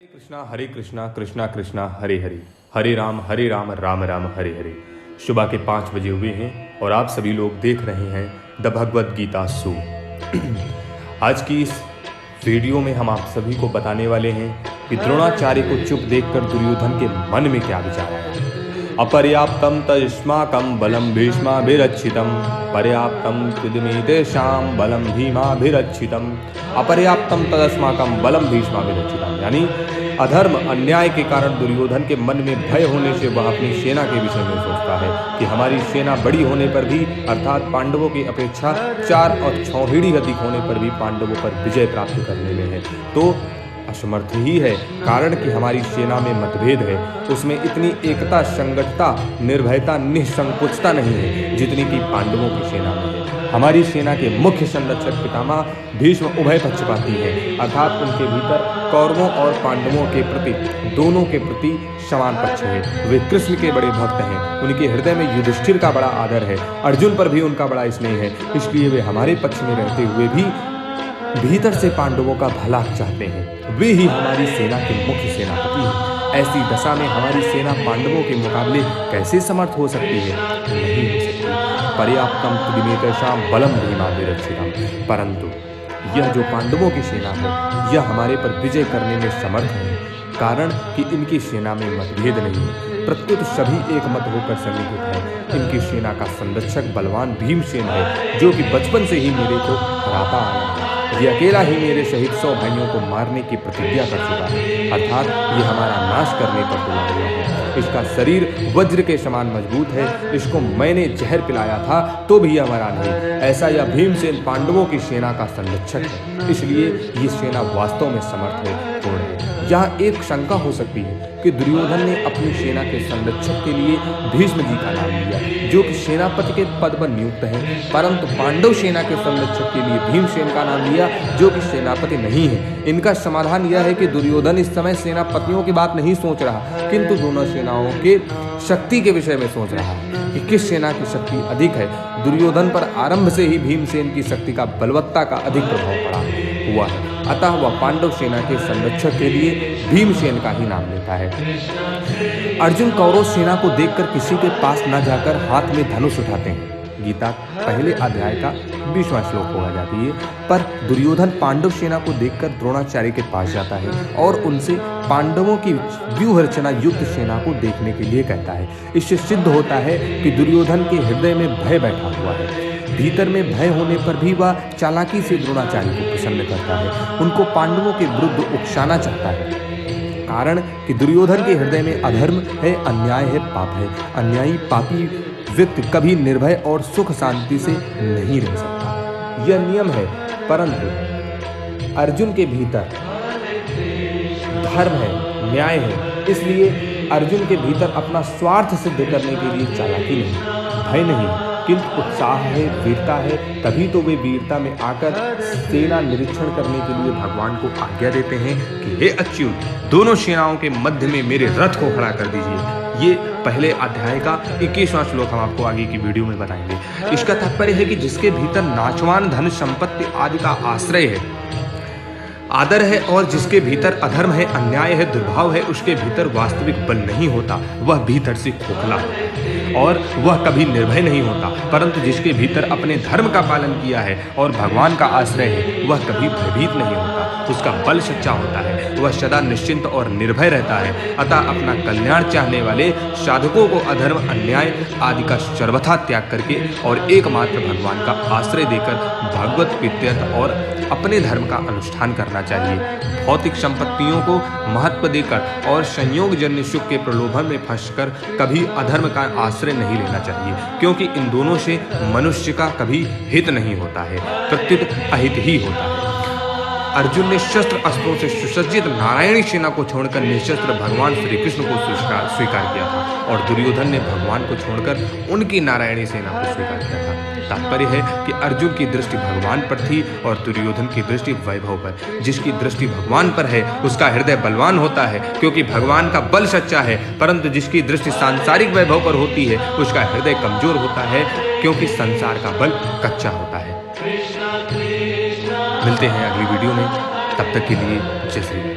हरे कृष्णा कृष्णा कृष्णा हरे हरे, हरे राम राम राम हरे हरे। सुबह के 5 बजे हुए हैं और आप सभी लोग देख रहे हैं द भगवद गीता शो। आज की इस वीडियो में हम आप सभी को बताने वाले हैं कि द्रोणाचार्य को चुप देखकर दुर्योधन के मन में क्या विचार आया। अपर्याप्तम तस्माकं बलम भीष्माभिरक्षितम पर्याप्तम तुदमेतेषां बलम भीमाभिरक्षितम अपर्याप्तम तदस्माकं बलम भीष्माभिरक्षितम। यानी अधर्म अन्याय के कारण दुर्योधन के मन में भय होने से वह अपनी सेना के विषय में सोचता है कि हमारी सेना बड़ी होने पर भी अर्थात पांडवों की अपेक्षा 4 और 6 अधिक होने पर भी पांडवों पर विजय प्राप्त करने में है तो असमर्थ ही है। कारण कि हमारी सेना में मतभेद है, उसमें इतनी एकता, संगठता, निर्भयता, निसंकोचता नहीं है जितनी कि पांडवों की सेना में है। हमारी सेना के मुख्य संरक्षक पितामह भीष्म उभय पक्षपाती हैं, अर्थात उनके भीतर कौरवों और पांडवों के प्रति दोनों के प्रति समान पक्ष है। वे कृष्ण के बड़े भक्त हैं, उनके हृदय में युधिष्ठिर का बड़ा आदर है, अर्जुन पर भी उनका बड़ा स्नेह है। इसलिए वे हमारे पक्ष में रहते हुए भी भीतर से पांडवों का भला चाहते हैं। वे ही हमारी सेना के मुख्य सेनापति हैं। ऐसी दशा में हमारी सेना पांडवों के मुकाबले कैसे समर्थ हो सकती है? नहीं हो सकती। पर्याप्तम तुदमेतेषां बलम भीमाभिरक्षितम। परंतु यह जो पांडवों की सेना है यह हमारे पर विजय करने में समर्थ है, कारण कि इनकी सेना में मतभेद नहीं है, प्रत्युत सभी एक मत होकर संगठित है। इनकी सेना का संरक्षक बलवान भीमसेन है, जो कि बचपन से ही मेरे को हराता आया है। ये अकेला ही मेरे शहीद 100 भाइयों को मारने की प्रतिज्ञा कर चुका है, अर्थात ये हमारा नाश करने पर तुला हुआ है। इसका शरीर वज्र के समान मजबूत है, इसको मैंने जहर पिलाया था तो भी यह मरा नहीं। ऐसा यह भीमसेन पांडवों की सेना का संरक्षक है, इसलिए ये सेना वास्तव में समर्थ है, पूर्ण है। यहाँ एक शंका हो सकती है कि दुर्योधन ने अपनी सेना के संरक्षक के लिए भीष्म जी का नाम लिया, जो कि सेनापति के पद पर नियुक्त हैं, परंतु पांडव सेना के संरक्षक के लिए भीमसेन का नाम लिया, जो कि सेनापति नहीं है। इनका समाधान यह है कि दुर्योधन इस समय सेनापतियों की बात नहीं सोच रहा, किंतु दोनों सेनाओं के शक्ति के विषय में सोच रहा है कि किस सेना की शक्ति अधिक है। दुर्योधन पर आरंभ से ही भीमसेन की शक्ति का, बलवत्ता का अधिक प्रभाव पड़ा हुआ है, अतः वह पांडव सेना के संरक्षक के लिए भीमसेन का ही नाम लेता है। अर्जुन कौरव सेना को देखकर किसी के पास न जाकर हाथ में धनुष उठाते हैं। गीता पहले अध्याय का 20वां श्लोक होगा जाती है। पर दुर्योधन पांडव सेना को देखकर द्रोणाचार्य के पास जाता है और उनसे पांडवों की व्यूह रचना युक्त सेना को देखने के लिए कहता है। इससे सिद्ध होता है कि दुर्योधन के हृदय में भय बैठा हुआ है। भीतर में भय होने पर भी वह चालाकी से द्रोणाचार्य को प्रसन्न करता है, उनको पांडवों के विरुद्ध उकसाना चाहता है। कारण कि दुर्योधन के हृदय में अधर्म है, अन्याय है, पाप है। अन्यायी पापी व्यक्ति कभी निर्भय और सुख शांति से नहीं रह सकता, यह नियम है। परंतु अर्जुन के भीतर धर्म है, न्याय है, इसलिए अर्जुन के भीतर अपना स्वार्थ सिद्ध करने के लिए चालाकी नहीं, भय नहीं, किंतु उत्साह है, वीरता है। तभी तो वे वीरता में आकर सेना निरीक्षण करने के लिए भगवान को आज्ञा देते हैं कि हे अच्युत, दोनों सेनाओं के मध्य में मेरे रथ को खड़ा कर दीजिए। ये पहले अध्याय का 21वां श्लोक हम आपको आगे की वीडियो में बताएंगे। इसका तात्पर्य है कि जिसके भीतर नाचवान धन संपत्ति आदि का आश्रय है, आदर है, और जिसके भीतर अधर्म है, अन्याय है, दुर्भाव है, उसके भीतर वास्तविक बल नहीं होता, वह भीतर से खोखला है और वह कभी निर्भय नहीं होता। परंतु जिसके भीतर अपने धर्म का पालन किया है और भगवान का आश्रय है, वह कभी भयभीत नहीं होता, उसका बल सच्चा होता है, वह सदा निश्चिंत और निर्भय रहता है। अतः अपना कल्याण चाहने वाले साधकों को अधर्म, अन्याय आदि का सर्वथा त्याग करके और एकमात्र भगवान का आश्रय देकर भगवत प्रीत्यर्थ और अपने धर्म का अनुष्ठान करना चाहिए। भौतिक संपत्तियों को महत्व देकर और संयोगजन्य सुख के प्रलोभन में फंसकर कभी अधर्म का आश्रय नहीं लेना चाहिए, क्योंकि इन दोनों से मनुष्य का कभी हित नहीं होता है, प्रत्युत अहित ही होता है। अर्जुन ने शस्त्र अस्त्रों से सुसज्जित नारायणी सेना को छोड़कर निशस्त्र भगवान श्री कृष्ण को स्वीकार किया था और दुर्योधन ने भगवान को छोड़कर उनकी नारायणी सेना को स्वीकार किया था। तात्पर्य है कि अर्जुन की दृष्टि भगवान पर थी और दुर्योधन की दृष्टि वैभव पर। जिसकी दृष्टि भगवान पर है उसका हृदय बलवान होता है, क्योंकि भगवान का बल सच्चा है। परंतु जिसकी दृष्टि सांसारिक वैभव पर होती है उसका हृदय कमजोर होता है, क्योंकि संसार का बल कच्चा होता है। मिलते हैं अगली वीडियो में, तब तक के लिए जय श्री राम।